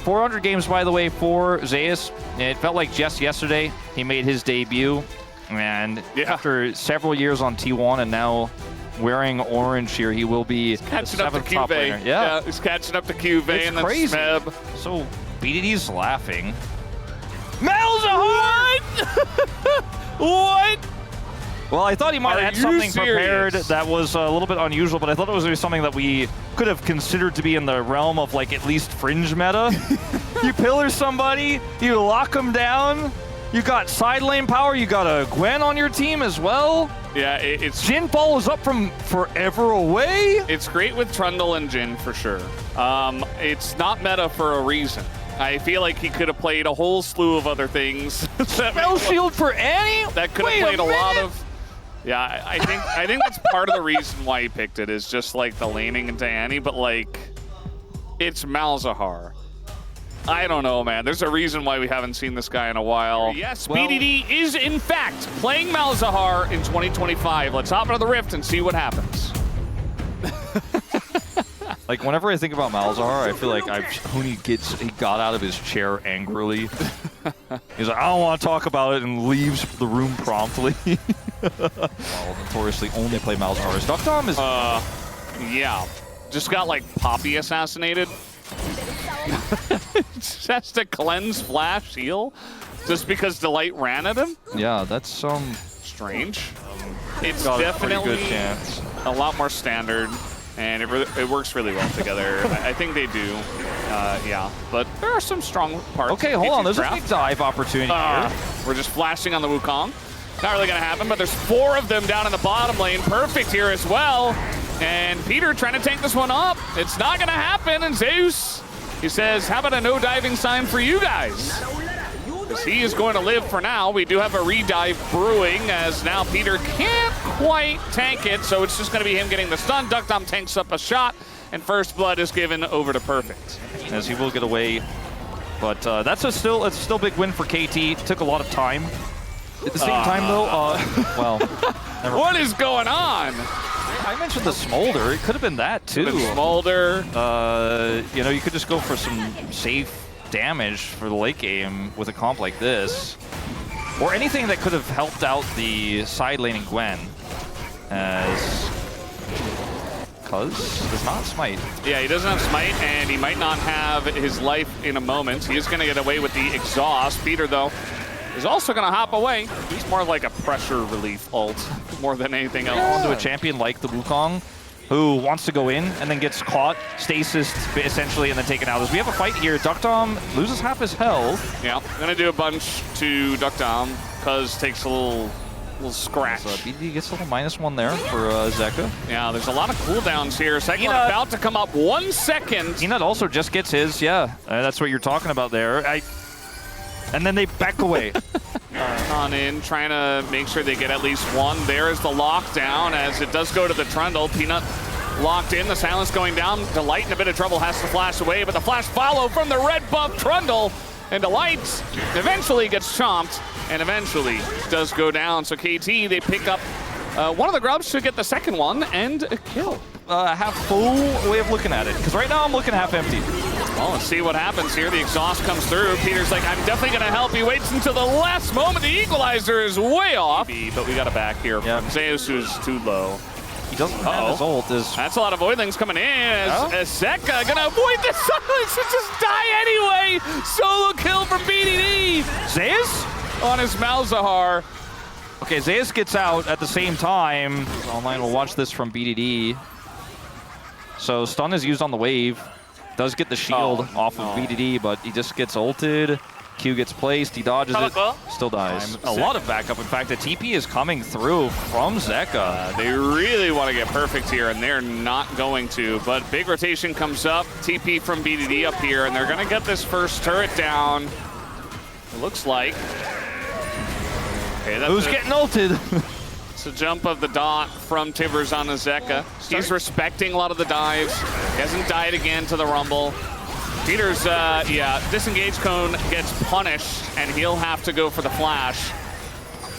400 games, by the way, for Zeus. It felt like just yesterday he made his debut. And after several years on T1 and now wearing orange here, he will be catching up to top laner. Yeah, he's catching up to QV and then crazy. Smeb. So BDD's laughing. Malzahar! What? Well, I thought he might have had something prepared that was a little bit unusual, but I thought it was going to be something that we could have considered to be in the realm of, like, at least fringe meta. You pillar somebody, you lock them down, you got side lane power, you got a Gwen on your team as well. Yeah, it's... Jhin follows up from forever away. It's great with Trundle and Jhin, for sure. It's not meta for a reason. I feel like he could have played a whole slew of other things. Spell shield for Annie? That could have played a lot of... Yeah, I think that's part of the reason why he picked it, is just like the laning into Annie, but like, it's Malzahar. I don't know, man. There's a reason why we haven't seen this guy in a while. Yes, well, BDD is in fact playing Malzahar in 2025. Let's hop into the Rift and see what happens. Like, whenever I think about Malzahar, I feel like he got out of his chair angrily. He's like, I don't want to talk about it, and leaves the room promptly. Well, notoriously only play Malzahar. Duckdom is... yeah. Just got, like, Poppy assassinated. Just has to cleanse Flash heal just because Delight ran at him? Yeah, that's strange. It's definitely good chance. A lot more standard. And it works really well together. I think they do, yeah. But there are some strong parts. Okay, hold on. There's a big dive opportunity here. We're just flashing on the Wukong. Not really going to happen, but there's 4 of them down in the bottom lane. Perfect here as well. And Peter trying to take this one up. It's not going to happen. And Zeus, he says, how about a no diving sign for you guys? Because he is going to live for now. We do have a redive brewing, as now Peter can't quite tank it, so it's just going to be him getting the stun. Duckdom tanks up a shot, and first blood is given over to Perfect. As he will get away, but that's it's still a big win for KT. It took a lot of time. At the same time, though, well, what is going on? I mentioned the Smolder. It could have been that too. Smolder. You know, you could just go for some safe damage for the late game with a comp like this, or anything that could have helped out the side laning Gwen, as Cuz does not smite. Yeah, he doesn't have smite, and he might not have his life in a moment. He is going to get away with the exhaust. Peter, though, is also going to hop away. He's more like a pressure relief ult more than anything else. Onto a champion like the Wukong, who wants to go in and then gets caught, stasis essentially, and then taken out. As we have a fight here, Duckdom loses half his health. Yeah, gonna do a bunch to Duckdom, Cuz takes a little scratch. So BD gets a little -1 there for Zeka. Yeah, there's a lot of cooldowns here. Second one about to come up, 1 second. Peanut also just gets his, that's what you're talking about there. And then they back away. On in, trying to make sure they get at least one. There is the lockdown as it does go to the Trundle. Peanut locked in, the silence going down. Delight in a bit of trouble, has to flash away, but the flash follow from the red buff Trundle. And Delight eventually gets chomped and eventually does go down. So KT, they pick up one of the grubs to get the second one and a kill. Half full way of looking at it, because right now I'm looking half empty. Well, let's see what happens here. The exhaust comes through. Peter's like, I'm definitely going to help. He waits until the last moment. The equalizer is way off. But we got a back here from Zeus, who's too low. He doesn't have his ult. That's a lot of voidlings coming in. As Zeka going to avoid the silence and just die anyway. Solo kill from BDD. Zeus? On his Malzahar. Okay, Zeus gets out at the same time. Online will watch this from BDD. So stun is used on the wave. Does get the shield off of BDD, but he just gets ulted. Q gets placed, he dodges it, still dies. A lot of backup. In fact, the TP is coming through from Zeka. They really want to get Perfect here, and they're not going to. But big rotation comes up, TP from BDD up here, and they're going to get this first turret down. It looks like. Okay, who's getting ulted? It's a jump of the dot from Tivers on Zeka. He's respecting a lot of the dives. He hasn't died again to the Rumble. Peter's, disengage cone gets punished, and he'll have to go for the flash.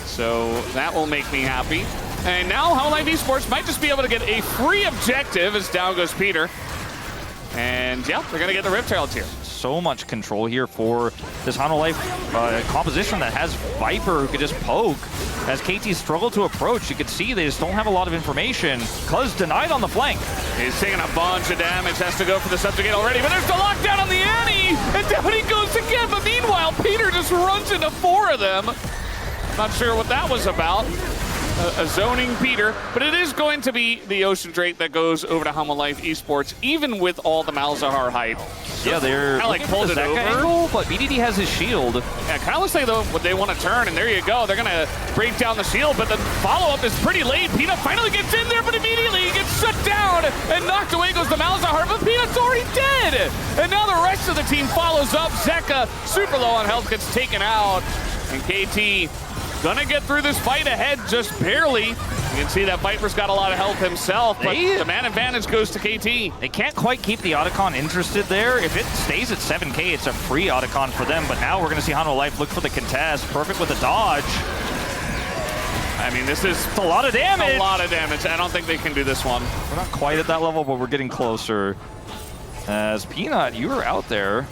So that will make me happy. And now Hololive Esports might just be able to get a free objective as down goes Peter. And yeah, they're going to get the Riptails here. So much control here for this Hanwha Life composition that has Viper who could just poke. As KT struggle to approach, you can see they just don't have a lot of information. Cuz denied on the flank. He's taking a bunch of damage, has to go for the subjugate already, but there's the lockdown on the Annie! And down he goes again, but meanwhile, Peter just runs into 4 of them. Not sure what that was about. A zoning Peter, but it is going to be the Ocean Drake that goes over to Hanwha Life Esports, even with all the Malzahar hype. Yeah, they're like pulled it over, angle, but BDD has his shield. Yeah, kind of looks like though they want to turn, and there you go. They're gonna break down the shield, but the follow-up is pretty late. Peanut finally gets in there, but immediately he gets shut down, and knocked away goes the Malzahar, but Peanut's already dead. And now the rest of the team follows up. Zeka, super low on health, gets taken out, and KT gonna get through this fight ahead just barely. You can see that Viper's got a lot of health himself, but the man advantage goes to KT. They can't quite keep the Otacon interested there. If it stays at 7K, it's a free Otacon for them, but now we're gonna see Hanwha Life look for the contest. Perfect with the dodge. I mean, this is a lot of damage. A lot of damage. I don't think they can do this one. We're not quite at that level, but we're getting closer. As Peanut, you were out there.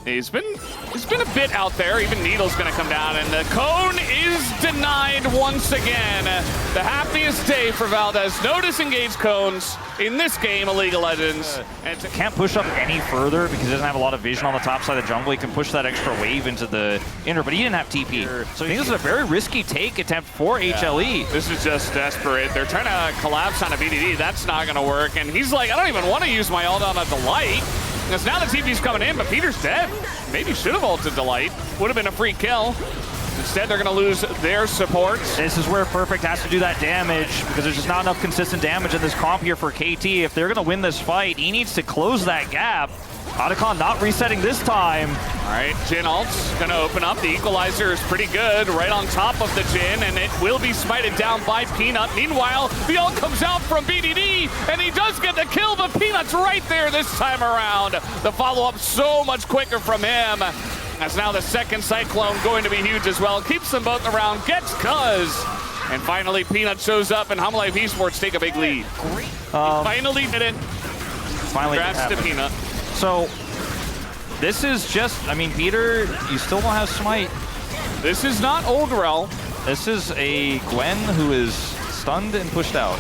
He's been a bit out there. Even Needle's gonna come down, and the cone is denied once again. The happiest day for Valdez. No disengaged cones in this game of League of Legends. And can't push up any further because he doesn't have a lot of vision on the top side of the jungle. He can push that extra wave into the inner, but he didn't have TP. So I think this is a very risky take attempt for HLE. This is just desperate. They're trying to collapse on a BDD. That's not gonna work. And he's like, I don't even want to use my ult on a Delight. Because now the TP's coming in, but Peter's dead. Maybe should have ulted Delight. Would have been a free kill. Instead, they're going to lose their support. This is where Perfect has to do that damage because there's just not enough consistent damage in this comp here for KT. If they're going to win this fight, he needs to close that gap. Otacon not resetting this time. All right, Jhin ult's gonna open up. The equalizer is pretty good, right on top of the Jhin, and it will be smited down by Peanut. Meanwhile, the ult comes out from BDD, and he does get the kill, but Peanut's right there this time around. The follow-up so much quicker from him. That's now the second Cyclone going to be huge as well. Keeps them both around, gets Cuz. And finally, Peanut shows up, and Hanwha Life Esports take a big lead. He finally did it. Finally Congrats to Peanut. So, this is just, I mean, Peter, you still don't have Smite. This is not Old Rel. This is a Gwen who is stunned and pushed out.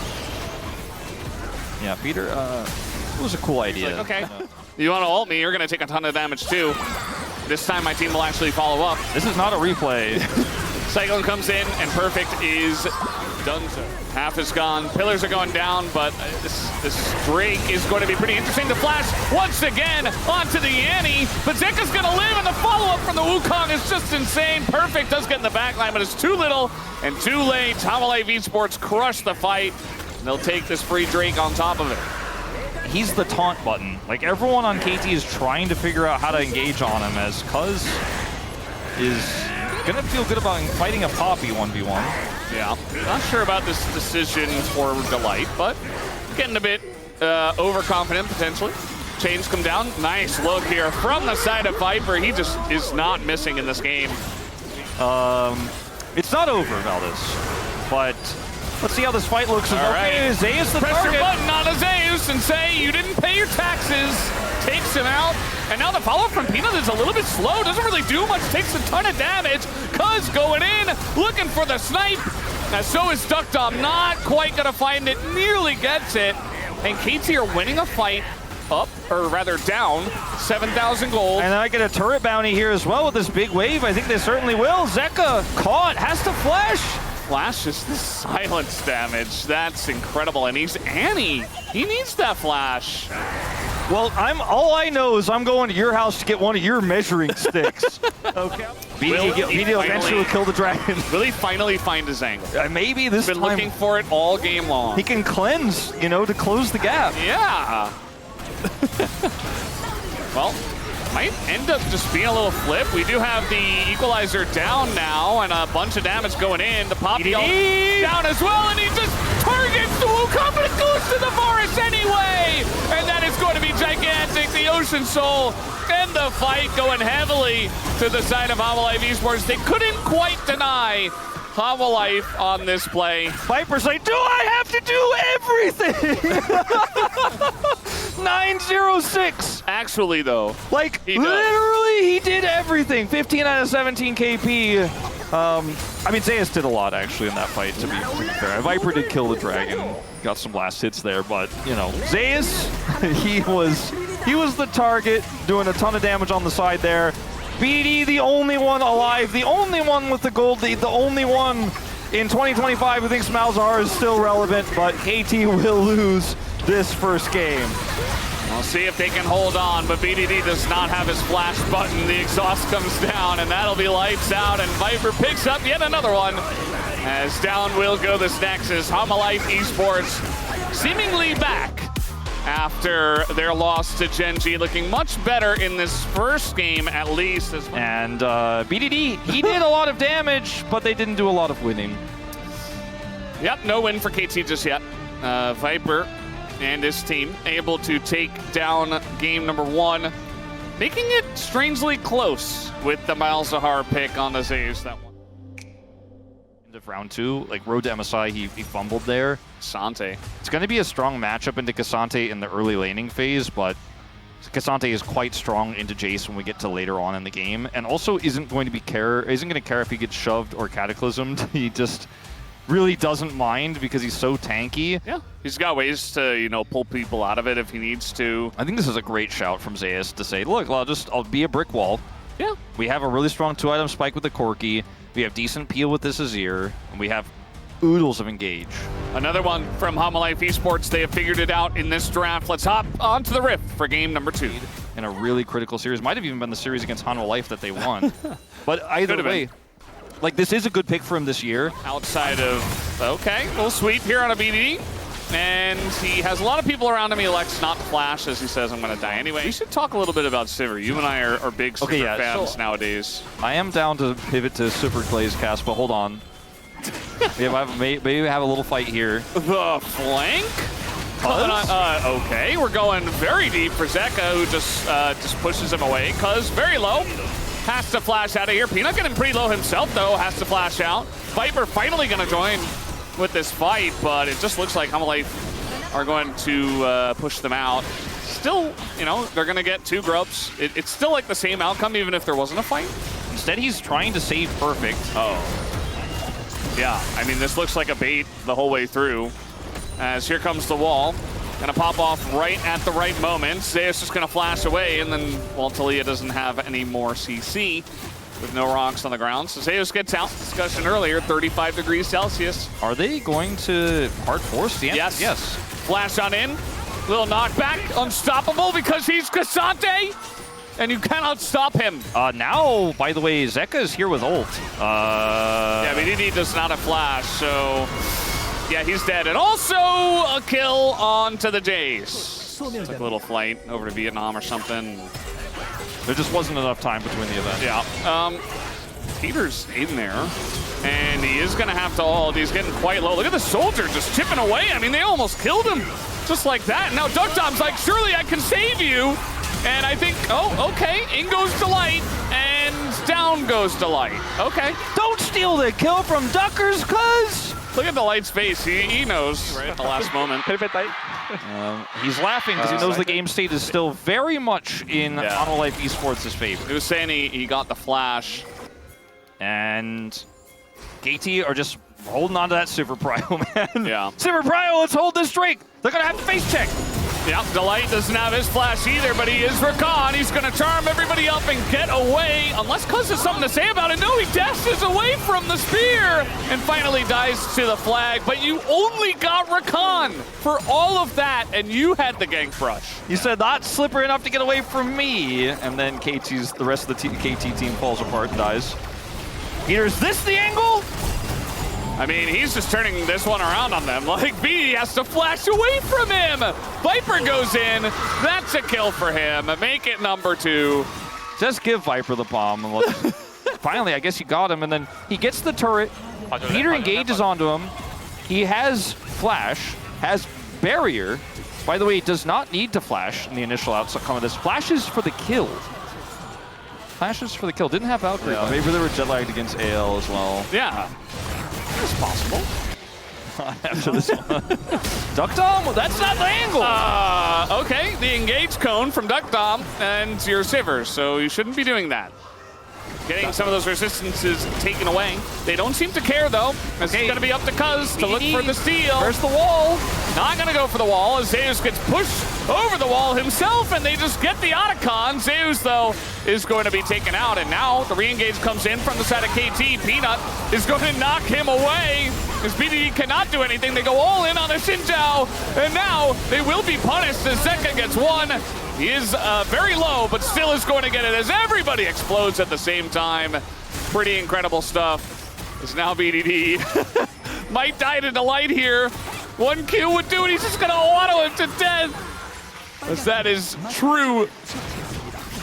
Yeah, Peter, it was a cool idea. Like, okay, you want to ult me, you're going to take a ton of damage too. This time my team will actually follow up. This is not a replay. Cyclone comes in, and Perfect is done so. Half is gone. Pillars are going down, but this Drake is going to be pretty interesting to flash once again onto the Annie. But Zeka's going to live, and the follow-up from the Wukong is just insane. Perfect does get in the backline, but it's too little and too late. Hanwha Life Esports crush the fight, and they'll take this free Drake on top of it. He's the taunt button. Like, everyone on KT is trying to figure out how to engage on him, as Cuz is gonna feel good about fighting a Poppy 1v1. Yeah, not sure about this decision for Delight, but getting a bit overconfident potentially. Chains come down. Nice look here from the side of Viper. He just is not missing in this game. It's not over, Valdez, but let's see how this fight looks. All right. Zeus the Press target. your button on a Zeus and say you didn't pay your taxes. Takes him out. And now the follow-up from Peanut is a little bit slow. Doesn't really do much. Takes a ton of damage. Cuz going in, looking for the snipe. And so is Duckdom. Not quite going to find it. Nearly gets it. And KT are winning a fight up, or rather down, 7,000 gold. And then I get a turret bounty here as well with this big wave. I think they certainly will. Zeka caught, has to flash. Flash is the silence damage. That's incredible. And he's Annie. He needs that flash. Well, all I know is I'm going to your house to get one of your measuring sticks. Okay. BDD eventually kill the dragon. Will he finally find his angle? Maybe this time. Been looking for it all game long. He can cleanse, you know, to close the gap. Yeah. Well, might end up just being a little flip. We do have the equalizer down now and a bunch of damage going in. The Poppy down as well, and he just targets the Wukong, but it goes to the forest anyway! And that is going to be gigantic. The Ocean Soul and the fight going heavily to the side of Hanwha Life Esports. They couldn't quite deny Hanwha Life on this play. Viper's like, do I have to do everything? 906. Actually, though, Like, he does. literally, he did everything. 15 out of 17 KP. I mean, Zeus did a lot, actually, in that fight, to be fair. Viper did kill the dragon. Got some last hits there, but, you know, Zeus, he was the target, doing a ton of damage on the side there. BD, the only one alive, the only one with the gold lead, the only one in 2025 who thinks Malzahar is still relevant, but KT will lose this first game. We'll see if they can hold on, but BDD does not have his flash button. The exhaust comes down, and that'll be lights out, and Viper picks up yet another one. As down will go this Nexus. Homalife Esports seemingly back after their loss to Genji, looking much better in this first game at least. And BDD, he did a lot of damage, but they didn't do a lot of winning. Yep, no win for KT just yet. Viper and his team able to take down game number 1, making it strangely close with the Malzahar pick on the Zeus. That one. End of round 2, like road to MSI, he fumbled there. Sante. It's going to be a strong matchup into Cassante in the early laning phase, but Cassante is quite strong into Jace when we get to later on in the game, and also isn't going to care if he gets shoved or cataclysmed. He just really doesn't mind because he's so tanky. Yeah, he's got ways to, you know, pull people out of it if he needs to. I think this is a great shout from Zeus to say, look, I'll be a brick wall. Yeah. We have a really strong 2-item spike with the Corki. We have decent peel with this Azir, and we have oodles of engage. Another one from Homalife Esports. They have figured it out in this draft. Let's hop onto the Rift for game number 2. In a really critical series. Might have even been the series against Hanwha Life that they won. But either way, like, this is a good pick for him this year. Outside of, okay, little sweep here on a BD. And he has a lot of people around him. He elects not to flash as he says, I'm going to die anyway. We should talk a little bit about Sivir. You and I are big Sivir fans nowadays. I am down to pivot to Sivir Clay's cast, but hold on. Maybe we have a little fight here. The flank? Okay, we're going very deep for Zeka, who just pushes him away. Cuz very low. Has to flash out of here. Peanut getting pretty low himself, though. Has to flash out. Viper finally going to join with this fight, but it just looks like Homalife are going to push them out. Still, you know, they're going to get 2 grubs. It's still like the same outcome, even if there wasn't a fight. Instead, he's trying to save Perfect. Oh. Yeah, I mean, this looks like a bait the whole way through. As here comes the wall. Gonna pop off right at the right moment. Zeus is gonna flash away, and then, well, Talia doesn't have any more CC with no rocks on the ground. So Zeus gets out. Discussion earlier, 35 degrees Celsius. Are they going to hard force the end? Yes. Yes. Flash on in. Little knockback. Unstoppable because he's Cassante. And you cannot stop him. Now, by the way, Zeka is here with ult. Yeah, BDD does not have flash, so yeah, he's dead. And also a kill onto the Jays. Took a little flight over to Vietnam or something. There just wasn't enough time between the events. Yeah. Peter's in there, and he is going to have to ult. He's getting quite low. Look at the soldier just chipping away. I mean, they almost killed him just like that. Now Duck Dom's like, surely I can save you. And I think, oh, okay, in goes Delight, and down goes Delight. Okay. Don't steal the kill from Duckers, cuz! Look at Delight's face. He knows right at the last moment. He's laughing because he knows the game state is still very much in Hanwha Life Esports' favor. He was saying he got the flash. And KT are just holding on to that Super Prio, man. Yeah. Super Prio, let's hold this Drake. They're going to have to face check. Yep, Delight doesn't have his flash either, but he is Rakan. He's going to charm everybody up and get away. Unless Cuz has something to say about it. No, he dashes away from the spear and finally dies to the flag. But you only got Rakan for all of that, and you had the gank brush. You said not slippery enough to get away from me. And then the rest of the KT team falls apart and dies. Peter, is this the angle? I mean, he's just turning this one around on them. Like, B has to flash away from him. Viper goes in. That's a kill for him. Make it number 2. Just give Viper the bomb. And finally, I guess you got him. And then he gets the turret. Peter engages onto him. He has flash, has barrier. By the way, does not need to flash in the initial outcome of this. Flashes for the kill. Flashes for the kill. Didn't have Valkyrie. Yeah, maybe they were jet lagged against AL as well. Yeah. It's possible. shot after this one. Duck Dom? That's not the angle! Okay, the engage cone from Duck Dom and your Sivers, so you shouldn't be doing that. Getting some of those resistances taken away. They don't seem to care, though. This is going to be up to Cuz to look for the steal. Where's the wall? Not going to go for the wall as Zeus gets pushed over the wall himself, and they just get the Otacon. Zeus, though, is going to be taken out, and now the re-engage comes in from the side of KT. Peanut is going to knock him away as BDD cannot do anything. They go all in on the Xinjiao, and now they will be punished as Zeka gets one. He is very low, but still is going to get it as everybody explodes at the same time. Pretty incredible stuff. It's now BDD. Might die to Delight here. One kill would do it. He's just going to auto him to death. As that is true.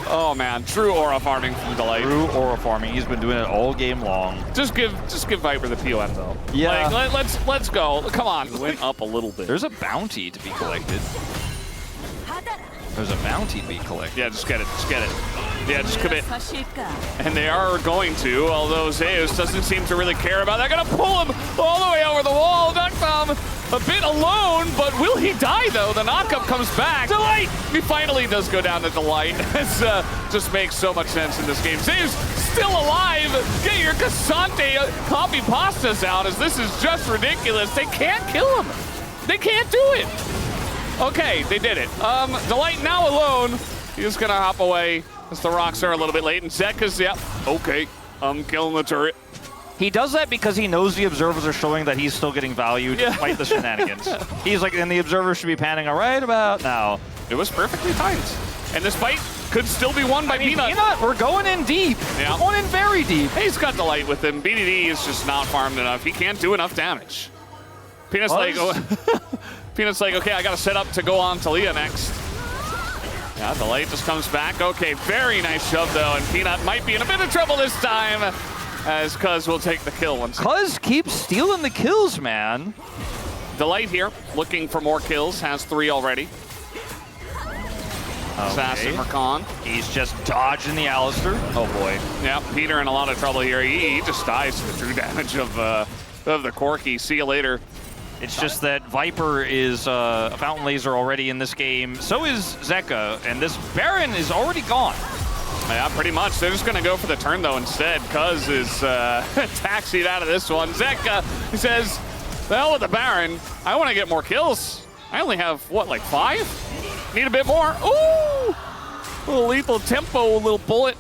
Oh man, true aura farming from Delight. True aura farming. He's been doing it all game long. Just give Viper the POM though. Yeah. Like, let's go. Come on. Went up a little bit. There's a bounty to be collected. There's a bounty to be collected. Yeah, just get it. Just get it. Yeah, just commit. And they are going to, although Zeus doesn't seem to really care about that. Gonna pull him all the way over the wall. Duck Dom a bit alone, but will he die though? The knockup comes back. Delight! He finally does go down to Delight. This just makes so much sense in this game. Zeus still alive. Get your Cassante copy pastas out as this is just ridiculous. They can't kill him. They can't do it. Okay, they did it. Delight now alone. He's gonna hop away as the rocks are a little bit late. And Zeka's, yeah, okay, I'm killing the turret. He does that because he knows the observers are showing that he's still getting value despite the shenanigans. He's like, and the observers should be panning right about now. It was perfectly timed. And this fight could still be won by Peanut. Peanut, we're going in deep. Yeah. We're going in very deep. Hey, he's got Delight with him. BDD is just not farmed enough. He can't do enough damage. Peanut's like, Peanut's like, okay, I got to set up to go on to Leah next. Yeah, Delight just comes back. Okay, very nice shove, though, and Peanut might be in a bit of trouble this time, as Cuz will take the kill once. Cuz keeps stealing the kills, man. Delight here, looking for more kills, has 3 already. Assassin Rakan. He's just dodging the Alistair. Oh, boy. Yeah, Peter in a lot of trouble here. He just dies to the true damage of the Corki. See you later. It's just that Viper is a Fountain Laser already in this game. So is Zeka, and this Baron is already gone. Yeah, pretty much. They're just going to go for the turn, though, instead. Cuz is taxied out of this one. Zeka, he says, the hell with the Baron. I want to get more kills. I only have, what, like 5? Need a bit more. Ooh! A little lethal tempo, a little bullet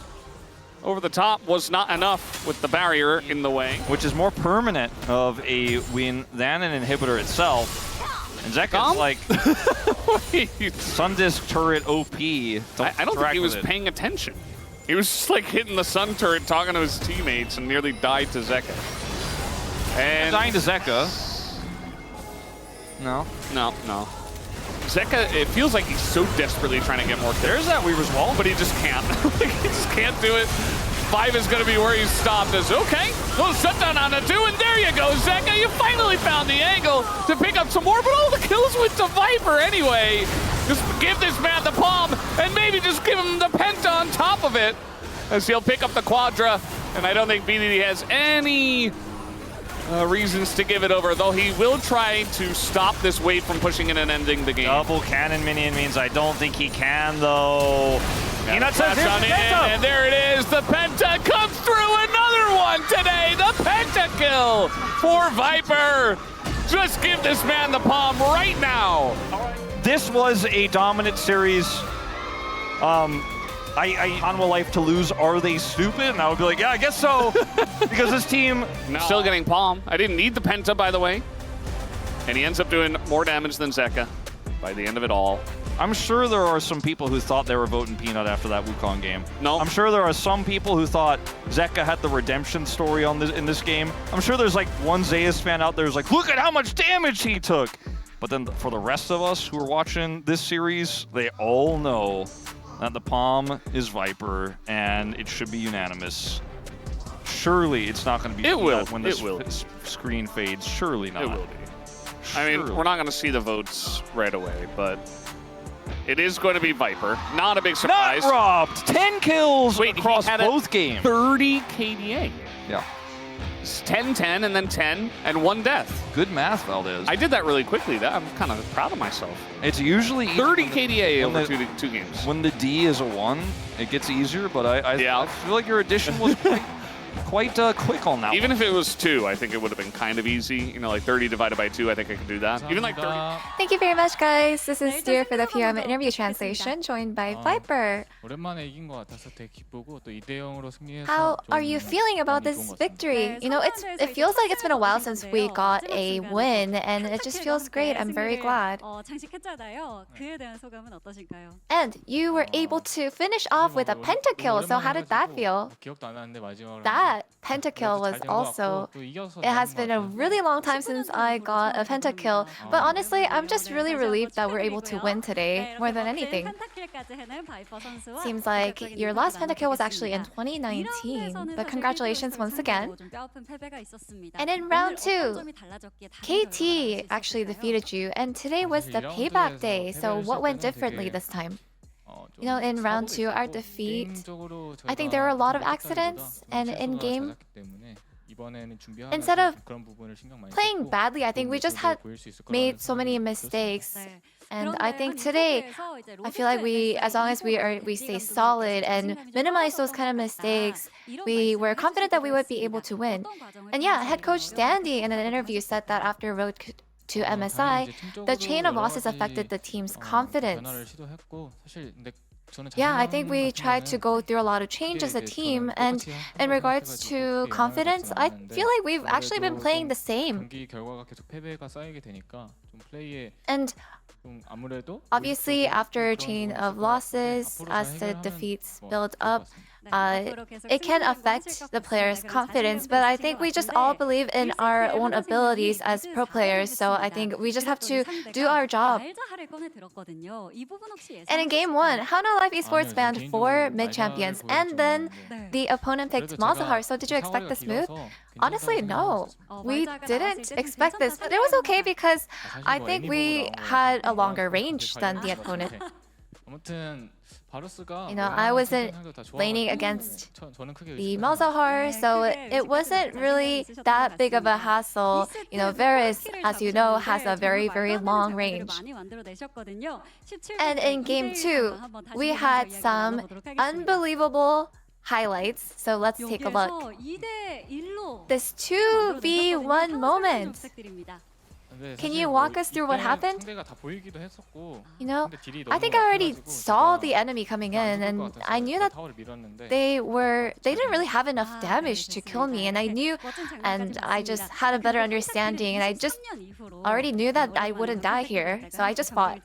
over the top was not enough with the barrier in the way. Which is more permanent of a win than an inhibitor itself. And Zeka's like, Sundisk turret OP. I don't think he was paying attention. He was just like hitting the Sun turret, talking to his teammates, and nearly died to Zeka. And dying to Zeka. No. No. Zeka, it feels like he's so desperately trying to get more kills. There's that Weaver's Wall. But he just can't. He just can't do it. 5 is going to be where he's stopped. As okay, little shutdown on a 2, and there you go, Zeka. You finally found the angle to pick up some more, but all the kills went to Viper anyway. Just give this man the palm, and maybe just give him the penta on top of it, as he'll pick up the quadra. And I don't think BDD has any reasons to give it over, though he will try to stop this wave from pushing in and ending the game. Double cannon minion means I don't think he can, though. Peanut says on in, and there it is. The penta comes through. Another one today. The penta kill for Viper. Just give this man the palm right now. This was a dominant series. On will life to lose. Are they stupid? And I would be like, yeah, I guess so. Because this team... Still getting palm. I didn't need the penta, by the way. And he ends up doing more damage than Zeka by the end of it all. I'm sure there are some people who thought they were voting Peanut after that Wukong game. No. I'm sure there are some people who thought Zeka had the redemption story in this game. I'm sure there's like one Zeus fan out there who's like, look at how much damage he took. But then for the rest of us who are watching this series, they all know that the palm is Viper, and it should be unanimous. Surely it's not going to be when this screen fades. Surely not. It will be. I mean, we're not going to see the votes right away, but it is going to be Viper. Not a big surprise. Not robbed. 10 kills across both games. 30 KDA. Yeah. It's 10-10 and then 10 and 1 death. Good math, Valdez. I did that really quickly. I'm kind of proud of myself. It's usually 30 KDA over the, two games. When the D is a 1, it gets easier, but I Yeah. feel like your addition was quite quick on that Even one. if it was 2, I think it would have been kind of easy. You know, like 30 divided by 2, I think I could do that. Even like 30. Thank you very much, guys. This is Steer for the PM interview translation, joined by Viper. 오랜만에 이긴 것 같아서 되게 기쁘고 또 2대 0으로 승리해서 How 좀 are you feeling about 많이 this 좋은 것 같습니다. victory? You know, it feels like it's been a while since we got a win, and it just feels great. I'm very glad. 장식했잖아요. 그에 대한 소감은 어떠신가요? And you were able to finish off with a pentakill, so how did that feel? 기억도 안 나는데 마지막으로 That pentakill was also... It has been a really long time since I got a pentakill, but honestly, I'm just really relieved that we're able to win today, more than anything. Seems like your last pentakill was actually in 2019, but congratulations once again. And in round 2, KT actually defeated you, and today was the payback day, so what went differently this time? You know, in round 2, our defeat, I think there were a lot of accidents, and in game, instead of playing badly, I think we just had made so many mistakes. And I think today, I feel like as long as we stay solid and minimize those kind of mistakes, we were confident that we would be able to win. And yeah, head coach Dandy in an interview said that after road to MSI, the chain of losses affected the team's confidence. Yeah, I think we tried to go through a lot of change as a team, and in regards to confidence, I feel like we've actually been playing the same. And obviously, after a chain of losses, as the defeats build up, it can affect the players' confidence, but I think we just all believe in our own abilities as pro players, so I think we just have to do our job. And in Game 1, Hana Life Esports banned 4 mid-champions, and then the opponent picked Mazahar, so did you expect this move? Honestly, no. We didn't expect this, but it was okay because I think we had a longer range than the opponent. You know, I wasn't laning against the Malzahar, so it wasn't really that big of a hassle. You know, Varus, as you know, has a very, very long range. And in Game 2, we had some unbelievable highlights, so let's take a look. This 2v1 moment. Can you walk us through what happened? You know, I think I already saw the enemy coming in, and I knew that they didn't really have enough damage to kill me, and I just had a better understanding, and I just already knew that I wouldn't die here, so I just fought.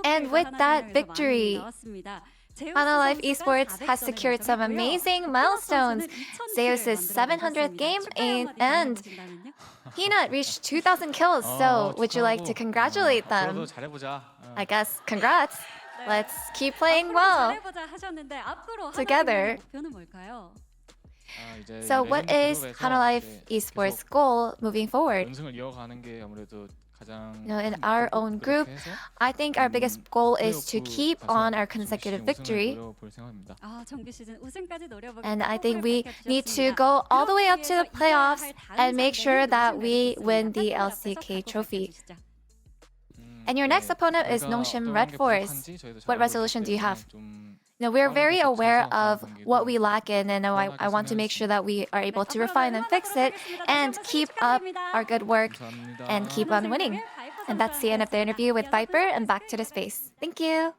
And with that victory, Hana Life Esports has secured some amazing milestones. Zeus's 700th game and Peanut reached 2,000 kills. So would you like to congratulate them? I guess congrats. Let's keep playing well together. So what is Hana Life Esports' goal moving forward? You know, in our own group, I think our biggest goal is to keep on our consecutive victory. And I think we need to go all the way up to the playoffs and make sure that we win the LCK trophy. And your next opponent is Nongshim Red Force. What resolution do you have? Now, we're very aware of what we lack in, and I want to make sure that we are able to refine and fix it and keep up our good work and keep on winning. And that's the end of the interview with Viper, and back to the space. Thank you.